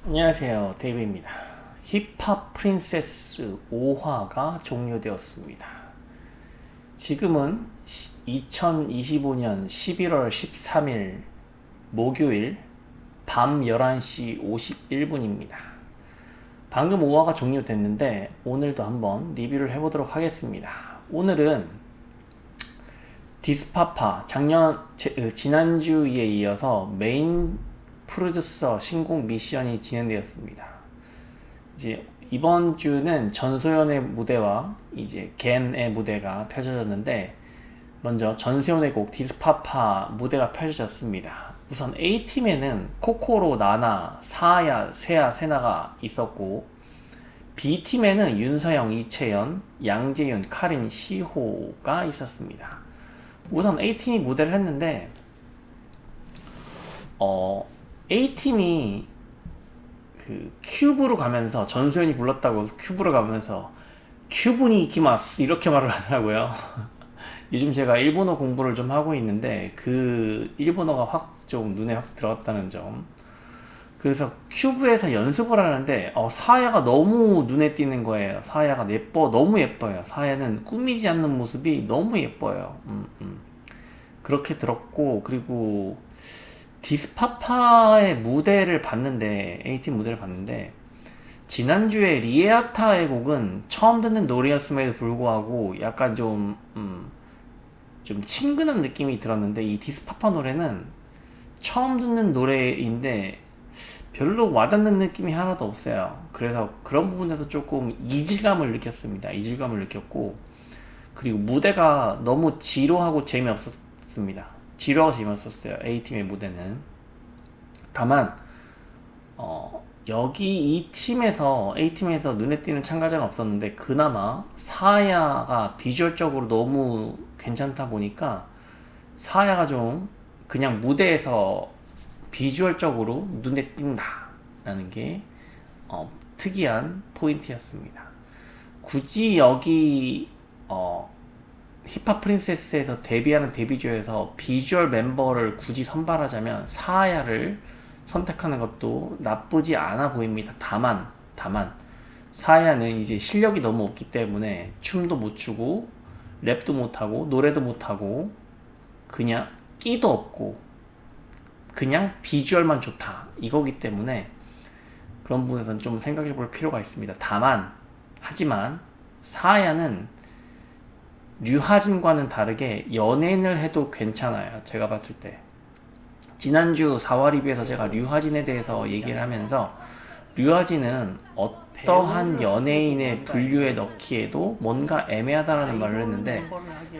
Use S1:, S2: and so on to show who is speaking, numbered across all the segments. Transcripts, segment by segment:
S1: 안녕하세요, 데이비입니다. 힙합 프린세스 5화가 종료되었습니다. 지금은 2025년 11월 13일 목요일 밤 11시 51분입니다. 방금 5화가 종료됐는데 오늘도 한번 리뷰를 해보도록 하겠습니다. 오늘은 디스파파 지난주에 이어서 메인 프로듀서 신곡 미션이 진행되었습니다. 이제 이번 주는 전소연의 무대와 이제 겐의 무대가 펼쳐졌는데, 먼저 전소연의 곡 디스파파 무대가 펼쳐졌습니다. 우선 A팀에는 코코로, 나나, 사야, 세아, 세나가 있었고, B팀에는 윤서영, 이채연, 양재윤, 카린, 시호가 있었습니다. 우선 A팀이 무대를 했는데 A팀이 그 큐브로 가면서, 전소연이 불렀다고 큐브로 가면서 큐브니 이키마스 이렇게 말을 하더라고요. 요즘 제가 일본어 공부를 좀 하고 있는데 그 일본어가 확 좀 눈에 확 들어갔다는 점. 그래서 큐브에서 연습을 하는데 사야가 너무 눈에 띄는 거예요. 사야가 너무 예뻐요. 사야는 꾸미지 않는 모습이 너무 예뻐요. 그렇게 들었고, 그리고 디스파파의 무대를 봤는데, A팀 무대를 봤는데, 지난주에 리에아타의 곡은 처음 듣는 노래였음에도 불구하고 약간 좀 친근한 느낌이 들었는데, 이 디스파파 노래는 처음 듣는 노래인데 별로 와닿는 느낌이 하나도 없어요. 그래서 그런 부분에서 조금 이질감을 느꼈습니다. 이질감을 느꼈고, 그리고 무대가 너무 지루하고 재미없었습니다. 지루하고 재미없었어요, A팀의 무대는. 다만 여기 이 팀에서, A팀에서 눈에 띄는 참가자는 없었는데, 그나마 사야가 비주얼적으로 너무 괜찮다 보니까 사야가 좀 그냥 무대에서 비주얼적으로 눈에 띈다 라는 게 특이한 포인트였습니다. 굳이 여기 힙합 프린세스에서 데뷔하는 데뷔조에서 비주얼 멤버를 굳이 선발하자면 사야를 선택하는 것도 나쁘지 않아 보입니다. 다만 사야는 이제 실력이 너무 없기 때문에 춤도 못 추고 랩도 못하고 노래도 못하고 그냥 끼도 없고 그냥 비주얼만 좋다 이거기 때문에 그런 부분에서는 좀 생각해 볼 필요가 있습니다. 하지만 사야는 류하진과는 다르게 연예인을 해도 괜찮아요. 제가 봤을 때 지난주 4화 리뷰에서 제가 류하진에 대해서 얘기를 하면서, 류하진은 어떠한 연예인의 분류에 넣기에도 뭔가 애매하다라는 말을 했는데,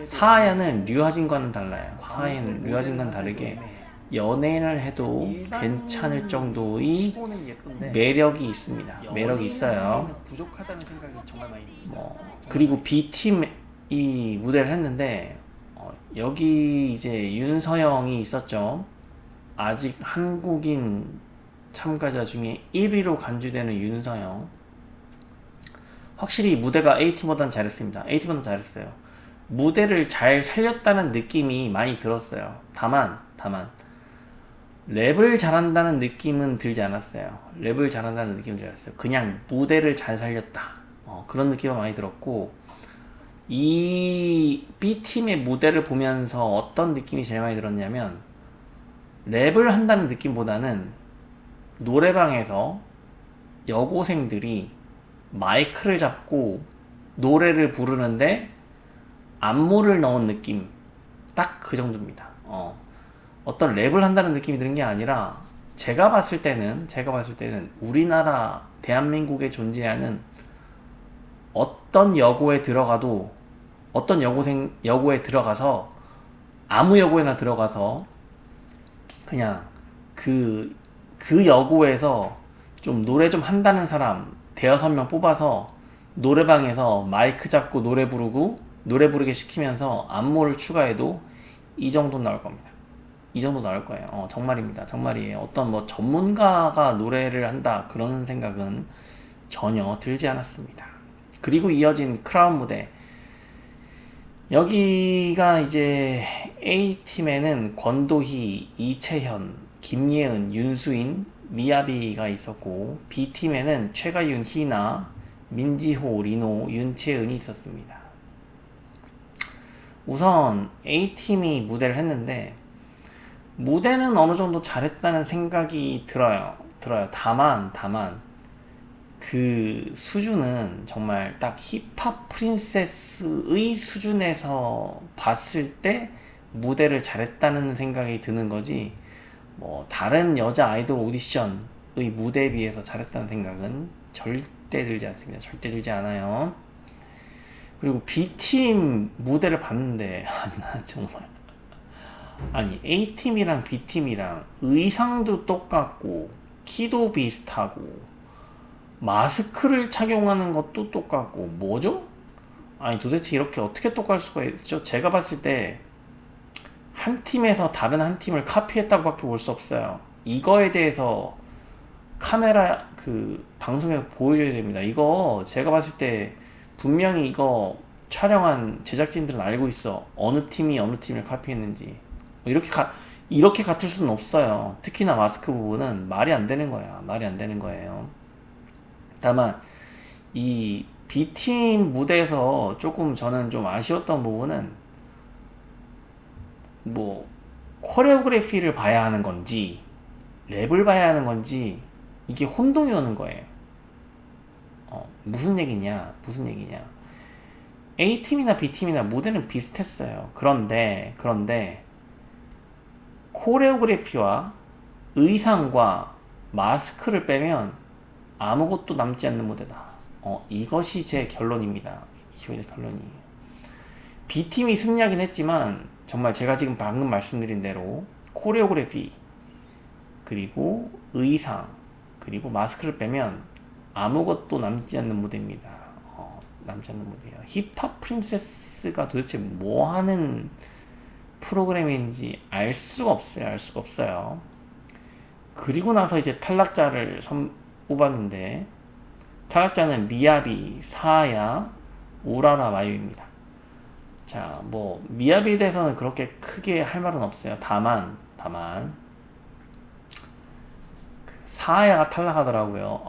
S1: 사야는 류하진과는 달라요. 사야는 류하진과는 다르게 연예인을 해도 괜찮을 정도의 매력이 있습니다. 매력이 있어요. 그리고 B팀이 무대를 했는데 여기 이제 윤서영이 있었죠. 아직 한국인 참가자 중에 1위로 간주되는 윤서영. 확실히 무대가 A팀보다는 잘했습니다. A팀보다는 잘했어요. 무대를 잘 살렸다는 느낌이 많이 들었어요. 다만 랩을 잘한다는 느낌은 들지 않았어요. 랩을 잘한다는 느낌은 들지 않았어요. 그냥 무대를 잘 살렸다, 그런 느낌이 많이 들었고, 이 B팀의 무대를 보면서 어떤 느낌이 제일 많이 들었냐면, 랩을 한다는 느낌보다는 노래방에서 여고생들이 마이크를 잡고 노래를 부르는데 안무를 넣은 느낌, 딱 그 정도입니다. 어떤 랩을 한다는 느낌이 드는 게 아니라, 제가 봤을 때는 우리나라 대한민국에 존재하는 어떤 여고에 들어가서 아무 여고에나 들어가서 그냥 그 여고에서 좀 노래 좀 한다는 사람 대여섯 명 뽑아서 노래방에서 마이크 잡고 노래 부르게 시키면서 안무를 추가해도 이 정도 나올 겁니다. 이 정도 나올 거예요. 정말입니다. 정말이에요. 어떤 뭐 전문가가 노래를 한다 그런 생각은 전혀 들지 않았습니다. 그리고 이어진 크라운 무대, 여기가 이제 A팀에는 권도희, 이채현, 김예은, 윤수인, 미야비가 있었고 B팀에는 최가윤, 희나, 민지호, 리노, 윤채은이 있었습니다. 우선 A팀이 무대를 했는데 무대는 어느 정도 잘했다는 생각이 들어요. 다만 그 수준은 정말 딱 힙합 프린세스의 수준에서 봤을 때 무대를 잘했다는 생각이 드는 거지, 뭐 다른 여자 아이돌 오디션의 무대에 비해서 잘했다는 생각은 절대 들지 않습니다. 절대 들지 않아요. 그리고 B팀 무대를 봤는데 나 정말, 아니 A팀이랑 B팀이랑 의상도 똑같고 키도 비슷하고 마스크를 착용하는 것도 똑같고 뭐죠? 아니 도대체 이렇게 어떻게 똑같을 수가 있죠? 제가 봤을 때 한 팀에서 다른 한 팀을 카피했다고 밖에 볼 수 없어요. 이거에 대해서 카메라 그 방송에서 보여줘야 됩니다. 이거 제가 봤을 때 분명히 이거 촬영한 제작진들은 알고 있어. 어느 팀이 어느 팀을 카피했는지. 이렇게 같을 수는 없어요. 특히나 마스크 부분은 말이 안 되는 거야. 말이 안 되는 거예요. 다만 이 B팀 무대에서 조금 저는 좀 아쉬웠던 부분은 뭐 코레오그래피를 봐야 하는 건지 랩을 봐야 하는 건지 이게 혼동이 오는 거예요. 무슨 얘기냐 A팀이나 B팀이나 무대는 비슷했어요. 그런데 코레오그래피와 의상과 마스크를 빼면 아무것도 남지 않는 무대다. 이것이 제 결론입니다. 이게 제 결론이에요. B팀이 승리하긴 했지만 정말 제가 지금 방금 말씀드린 대로 코레오그래피 그리고 의상 그리고 마스크를 빼면 아무것도 남지 않는 무대입니다. 남지 않는 무대예요. 힙합 프린세스가 도대체 뭐 하는 프로그램인지 알 수가 없어요. 그리고 나서 이제 탈락자를 뽑았는데 탈락자는 미야비, 사야, 우라라, 마유입니다. 자, 뭐 미야비에 대해서는 그렇게 크게 할 말은 없어요. 다만 그 사야가 탈락하더라고요.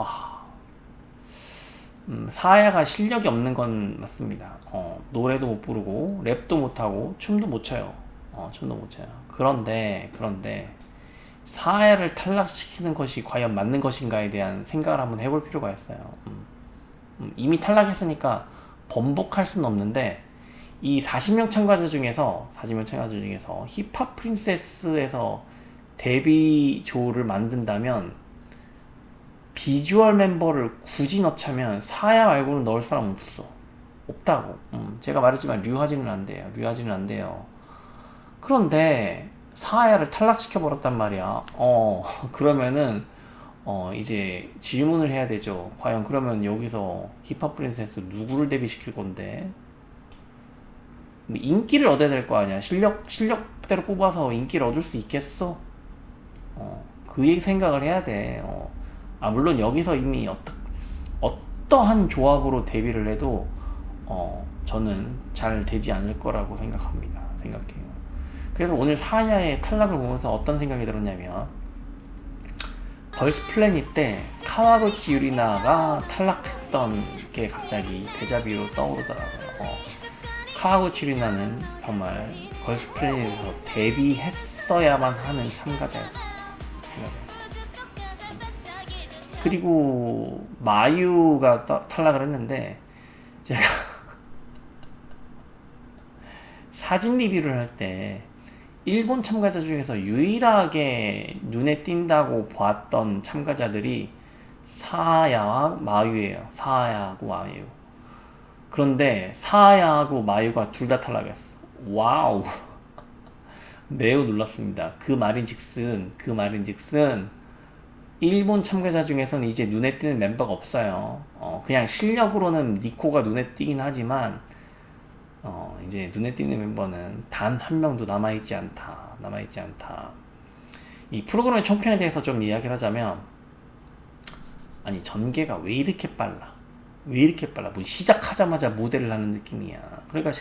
S1: 사야가 실력이 없는 건 맞습니다. 노래도 못 부르고 랩도 못하고 춤도 못 춰요. 그런데 사야를 탈락시키는 것이 과연 맞는 것인가에 대한 생각을 한번 해볼 필요가 있어요. 이미 탈락했으니까 번복할 수는 없는데 이 40명 참가자 중에서 힙합 프린세스에서 데뷔 조를 만든다면 비주얼 멤버를 굳이 넣자면 사야 말고는 넣을 사람 없다고. 제가 말했지만 류하진은 안 돼요. 그런데 사야를 탈락시켜 버렸단 말이야. 그러면은 이제 질문을 해야 되죠. 과연 그러면 여기서 힙합 프린세스 누구를 데뷔시킬 건데? 인기를 얻어야 될 거 아니야. 실력대로 뽑아서 인기를 얻을 수 있겠어? 그 생각을 해야 돼. 물론 여기서 이미 어떠한 조합으로 데뷔를 해도 저는 잘 되지 않을 거라고 생각해요. 그래서 오늘 사야의 탈락을 보면서 어떤 생각이 들었냐면, 걸스 플래닛 때 카와구치 유리나가 탈락했던 게 갑자기 데자뷰로 떠오르더라고요. 카와구치 유리나는 정말 걸스 플래닛에서 데뷔했어야만 하는 참가자였어요. 그리고 마유가 탈락을 했는데, 제가 사진 리뷰를 할 때 일본 참가자 중에서 유일하게 눈에 띈다고 봤던 참가자들이 사야와 마유예요. 사야하고 마유. 그런데 사야하고 마유가 둘 다 탈락했어. 와우. 매우 놀랐습니다. 그 말인즉슨 일본 참가자 중에서는 이제 눈에 띄는 멤버가 없어요. 그냥 실력으로는 니코가 눈에 띄긴 하지만 이제 눈에 띄는 멤버는 단 한 명도 남아있지 않다. 이 프로그램의 총평에 대해서 좀 이야기를 하자면, 아니 전개가 왜 이렇게 빨라? 뭐 시작하자마자 무대를 하는 느낌이야. 그러니까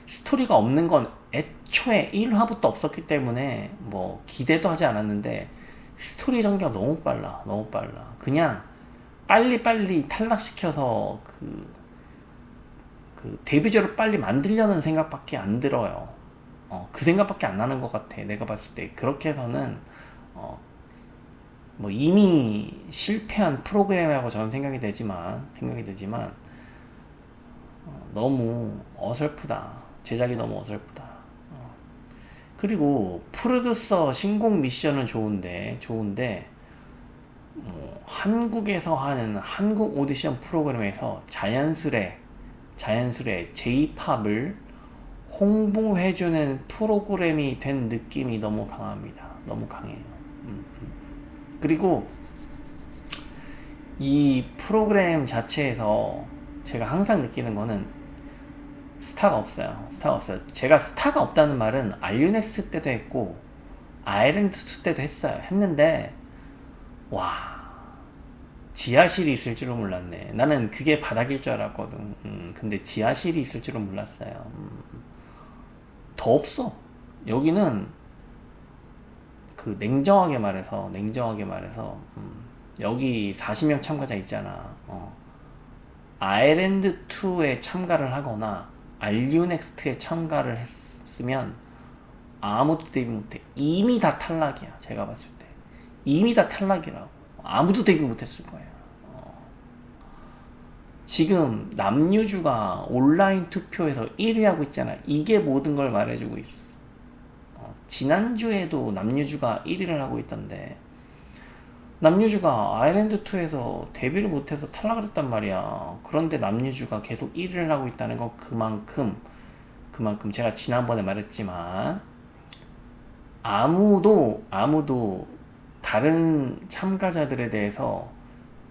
S1: 스토리가 없는 건 애초에 1화부터 없었기 때문에 뭐 기대도 하지 않았는데 스토리 전개가 너무 빨라. 너무 빨라. 그냥 빨리빨리 탈락시켜서 그 데뷔조를 빨리 만들려는 생각밖에 안 들어요. 그 생각밖에 안 나는 것 같아. 내가 봤을 때 그렇게 해서는 뭐 이미 실패한 프로그램이라고 저는 생각이 되지만 너무 어설프다. 제작이 너무 어설프다. 그리고 프로듀서 신곡 미션은 좋은데 한국에서 하는 한국 오디션 프로그램에서 자연스레 J-팝을 홍보해주는 프로그램이 된 느낌이 너무 강합니다. 너무 강해요. 그리고 이 프로그램 자체에서 제가 항상 느끼는 거는 스타가 없어요. 제가 스타가 없다는 말은 알유넥스 때도 했고 아일랜드 2 때도 했는데 와, 지하실이 있을 줄은 몰랐네. 나는 그게 바닥일 줄 알았거든. 근데 지하실이 있을 줄은 몰랐어요. 더 없어. 여기는 그 냉정하게 말해서 여기 40명 참가자 있잖아. 아일랜드 2에 참가를 하거나 알유넥스트에 참가를 했으면 아무도 데뷔 못해. 이미 다 탈락이야. 제가 봤을 때 이미 다 탈락이라고. 아무도 데뷔 못했을 거예요. 지금 남유주가 온라인 투표에서 1위 하고 있잖아. 이게 모든 걸 말해주고 있어. 지난주에도 남유주가 1위를 하고 있던데 남유주가 아일랜드2에서 데뷔를 못해서 탈락을 했단 말이야. 그런데 남유주가 계속 1위를 하고 있다는 건 그만큼 제가 지난번에 말했지만 아무도 다른 참가자들에 대해서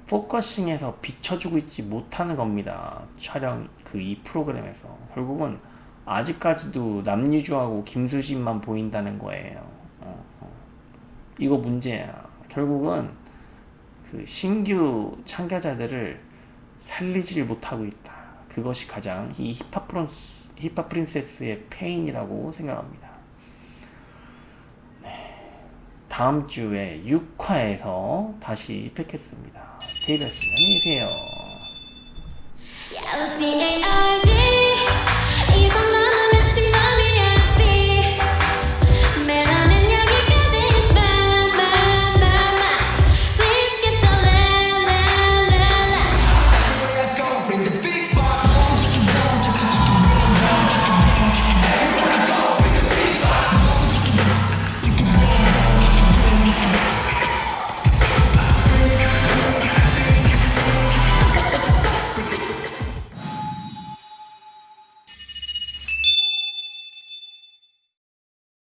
S1: 포커싱해서 비춰주고 있지 못하는 겁니다. 촬영 이 프로그램에서 결국은 아직까지도 남유주하고 김수진만 보인다는 거예요. 이거 문제야. 결국은 그 신규 참가자들을 살리지를 못하고 있다. 그것이 가장 이 힙합 프린세스의 페인이라고 생각합니다. 다음 주에 6화에서 다시 뵙겠습니다. 데이비였습니다. 안녕히 계세요.